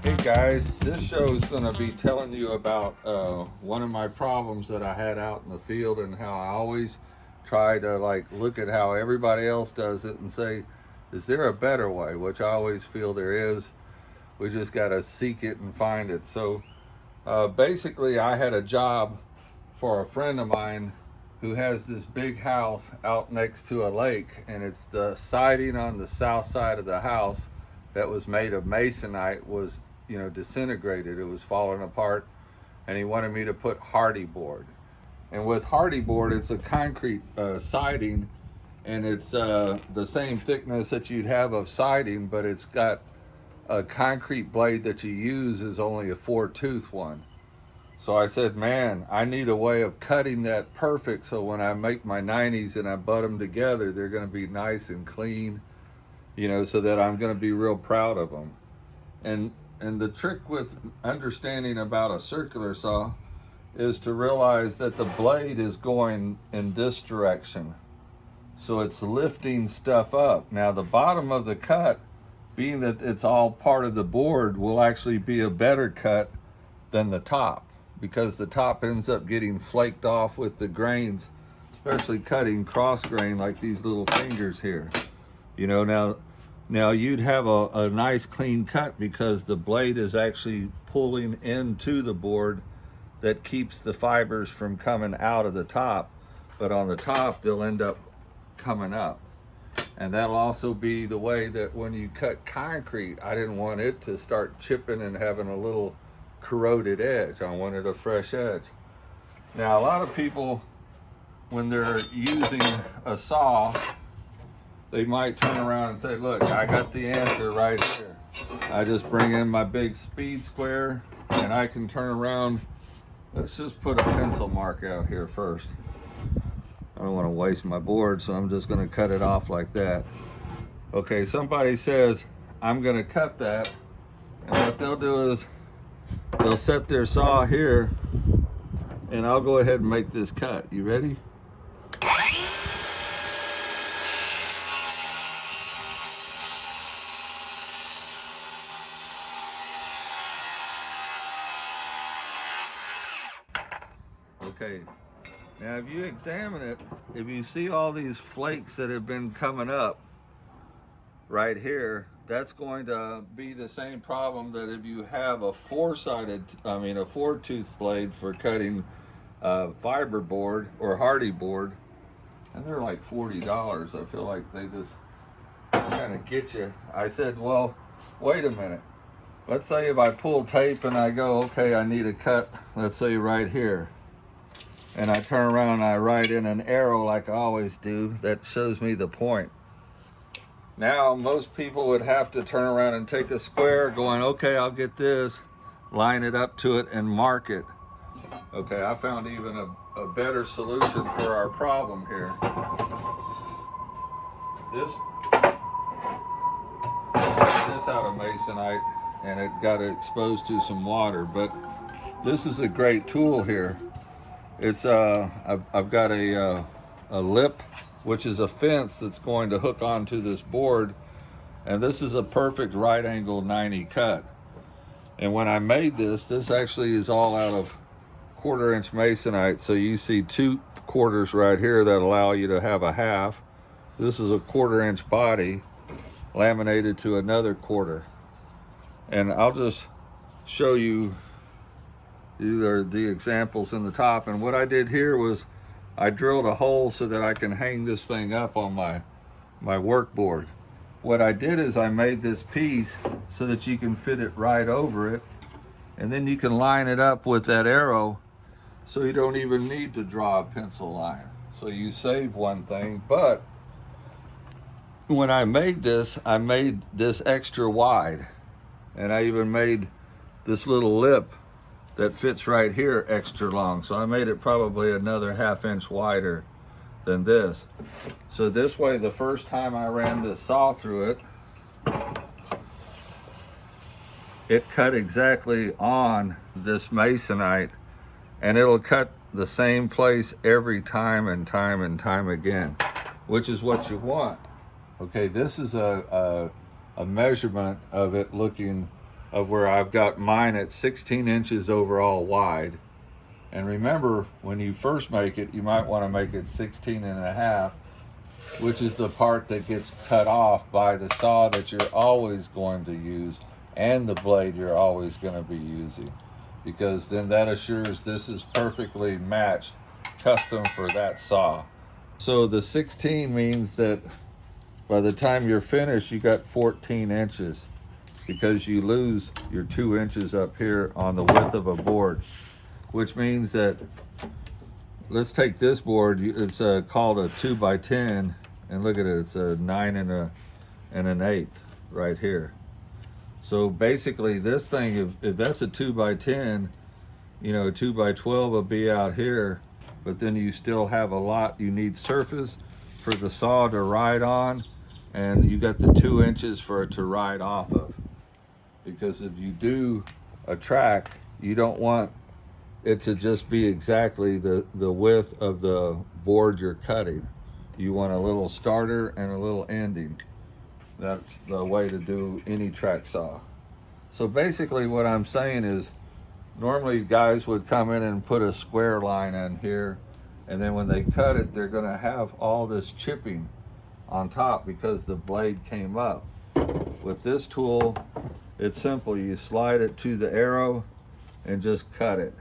Hey guys, this show is going to be telling you about one of my problems that I had out in the field, and how I always try to look at how everybody else does it and say, is there a better way? Which I always feel there is. We just got to seek it and find it. So basically, I had a job for a friend of mine who has this big house out next to a lake, and it's the siding on the south side of the house that was made of masonite was disintegrated. It was falling apart, and he wanted me to put hardy board. And with hardy board, it's a concrete siding, and it's the same thickness that you'd have of siding, but it's got a concrete blade that you use is only a 4-tooth one. So I said, man, I need a way of cutting that perfect, so when I make my 90s and I butt them together, they're going to be nice and clean, so that I'm going to be real proud of them. And the trick with understanding about a circular saw is to realize that the blade is going in this direction. So it's lifting stuff up. Now the bottom of the cut, being that it's all part of the board, will actually be a better cut than the top, because the top ends up getting flaked off with the grains, especially cutting cross grain like these little fingers here. Now you'd have a nice clean cut because the blade is actually pulling into the board that keeps the fibers from coming out of the top, but on the top they'll end up coming up. And that'll also be the way that when you cut concrete, I didn't want it to start chipping and having a little corroded edge. I wanted a fresh edge. Now a lot of people, when they're using a saw, they might turn around and say, look, I got the answer right here. I just bring in my big speed square and I can turn around. Let's just put a pencil mark out here first. I don't want to waste my board, so I'm just going to cut it off like that. Okay, somebody says, I'm going to cut that. And what they'll do is they'll set their saw here, and I'll go ahead and make this cut. You ready? Okay, now if you examine it, if you see all these flakes that have been coming up right here, that's going to be the same problem that if you have a 4-tooth blade for cutting fiber board or hardy board, and they're like $40. I feel like they just kind of get you. I said, well, wait a minute. Let's say if I pull tape and I go, okay, I need a cut, let's say right here. And I turn around and I write in an arrow like I always do that shows me the point. Now most people would have to turn around and take a square going, okay, I'll get this, line it up to it and mark it. Okay, I found even a better solution for our problem here. This out of masonite, and it got exposed to some water, but this is a great tool here. It's I've got a lip, which is a fence that's going to hook onto this board, and this is a perfect right angle 90 cut. And when I made this actually is all out of 1/4-inch masonite. So you see 2 quarters right here that allow you to have a half. This is a 1/4-inch body laminated to another 1/4. And I'll just show you. These are the examples in the top, and what I did here was I drilled a hole so that I can hang this thing up on my work board. What I did is I made this piece so that you can fit it right over it, and then you can line it up with that arrow, so you don't even need to draw a pencil line. So you save one thing. But when I made this extra wide, and I even made this little lip that fits right here extra long. So I made it probably another 1/2 inch wider than this. So this way, the first time I ran this saw through it, it cut exactly on this masonite, and it'll cut the same place every time and time and time again, which is what you want. Okay, this is a measurement of it looking of where I've got mine at 16 inches overall wide. And remember, when you first make it, you might want to make it 16 and a half, which is the part that gets cut off by the saw that you're always going to use and the blade you're always going to be using, because then that assures this is perfectly matched, custom for that saw. So the 16 means that by the time you're finished, you got 14 inches, because you lose your 2 inches up here on the width of a board, which means that, let's take this board, it's called a 2x10, and look at it, it's a 9 and an 1/8 right here. So basically this thing, if that's a 2x10, you know, a 2x12 will be out here, but then you still have a lot, you need surface for the saw to ride on, and you got the 2 inches for it to ride off of. Because if you do a track, you don't want it to just be exactly the width of the board you're cutting. You want a little starter and a little ending. That's the way to do any track saw. So basically what I'm saying is, normally guys would come in and put a square line in here, and then when they cut it, they're gonna have all this chipping on top because the blade came up. With this tool, it's simple. You slide it to the arrow and just cut it.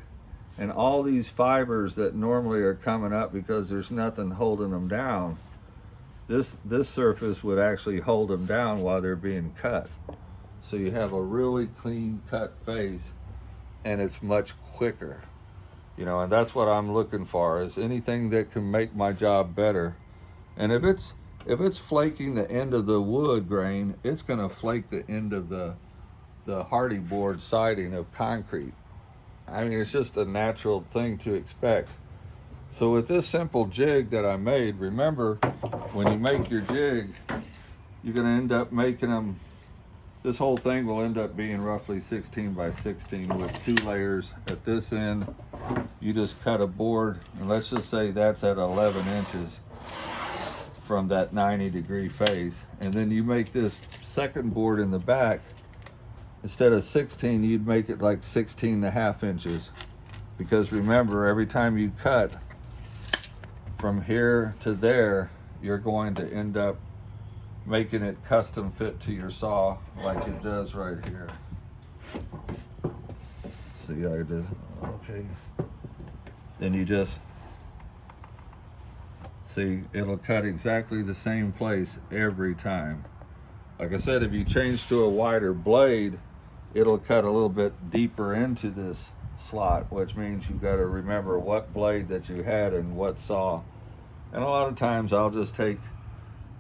And all these fibers that normally are coming up because there's nothing holding them down, this surface would actually hold them down while they're being cut. So you have a really clean cut face, and it's much quicker. You know, and that's what I'm looking for, is anything that can make my job better. And if it's flaking the end of the wood grain, it's gonna flake the end of the hardy board siding of concrete. I mean, it's just a natural thing to expect. So with this simple jig that I made, remember, when you make your jig, you're gonna end up making them, this whole thing will end up being roughly 16 by 16 with 2 layers. At this end, you just cut a board, and let's just say that's at 11 inches from that 90-degree face. And then you make this second board in the back, instead of 16, you'd make it like 16 and a half inches. Because remember, every time you cut from here to there, you're going to end up making it custom fit to your saw like it does right here. See how it is? Okay. Then you just, see, it'll cut exactly the same place every time. Like I said, if you change to a wider blade, it'll cut a little bit deeper into this slot, which means you've got to remember what blade that you had and what saw. And a lot of times I'll just take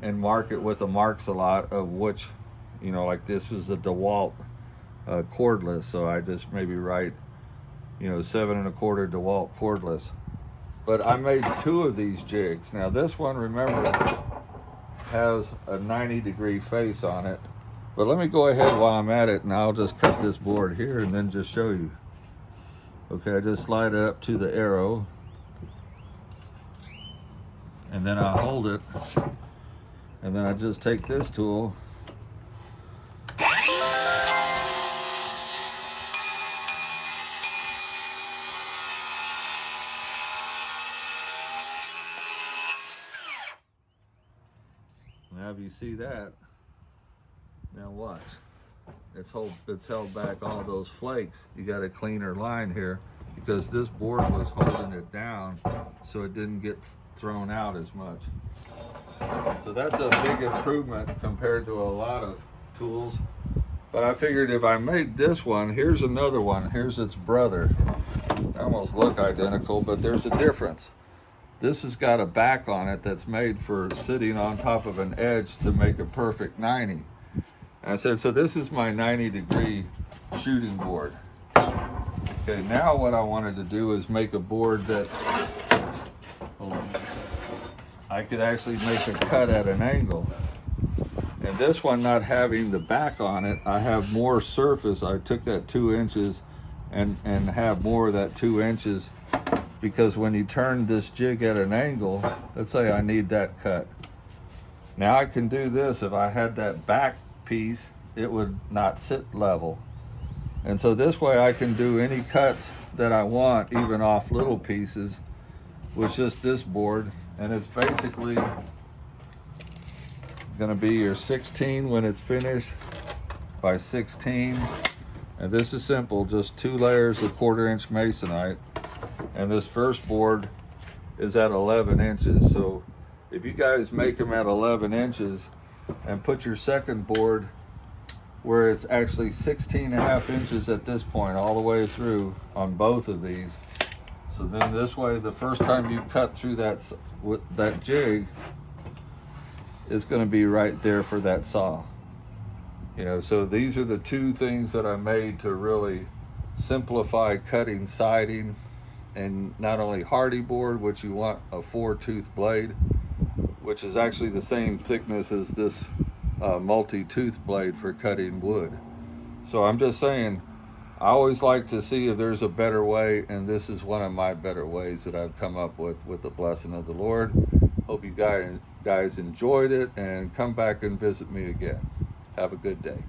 and mark it with a marks-a-lot of which, you know, like this was a DeWalt cordless, so I just maybe write, you know, 7 1/4 DeWalt cordless. But I made 2 of these jigs. Now this one, remember, has a 90-degree face on it. But let me go ahead while I'm at it, and I'll just cut this board here and then just show you. Okay, I just slide it up to the arrow, and then I hold it, and then I just take this tool now. If you see that, now watch. It's held back all those flakes. You got a cleaner line here because this board was holding it down so it didn't get thrown out as much. So that's a big improvement compared to a lot of tools. But I figured if I made this one, here's another one. Here's its brother. They almost look identical, but there's a difference. This has got a back on it that's made for sitting on top of an edge to make a perfect 90. And I said, so this is my 90-degree shooting board. Okay, now what I wanted to do is make a board that, hold on a second, I could actually make a cut at an angle. And this one, not having the back on it, I have more surface. I took that 2 inches and have more of that 2 inches, because when you turn this jig at an angle, let's say I need that cut. Now I can do this. If I had that back piece, it would not sit level. And so this way I can do any cuts that I want, even off little pieces, with just this board. And it's basically gonna be your 16 when it's finished by 16. And this is simple, just 2 layers of 1/4-inch masonite. And this first board is at 11 inches. So if you guys make them at 11 inches and put your second board where it's actually 16.5 inches at this point all the way through on both of these. So then this way, the first time you cut through that jig is going to be right there for that saw. You know, so these are the 2 things that I made to really simplify cutting siding, and not only hardy board, which you want a 4-tooth blade, which is actually the same thickness as this multi-tooth blade for cutting wood. So I'm just saying, I always like to see if there's a better way, and this is one of my better ways that I've come up with the blessing of the Lord. Hope you guys enjoyed it, and come back and visit me again. Have a good day.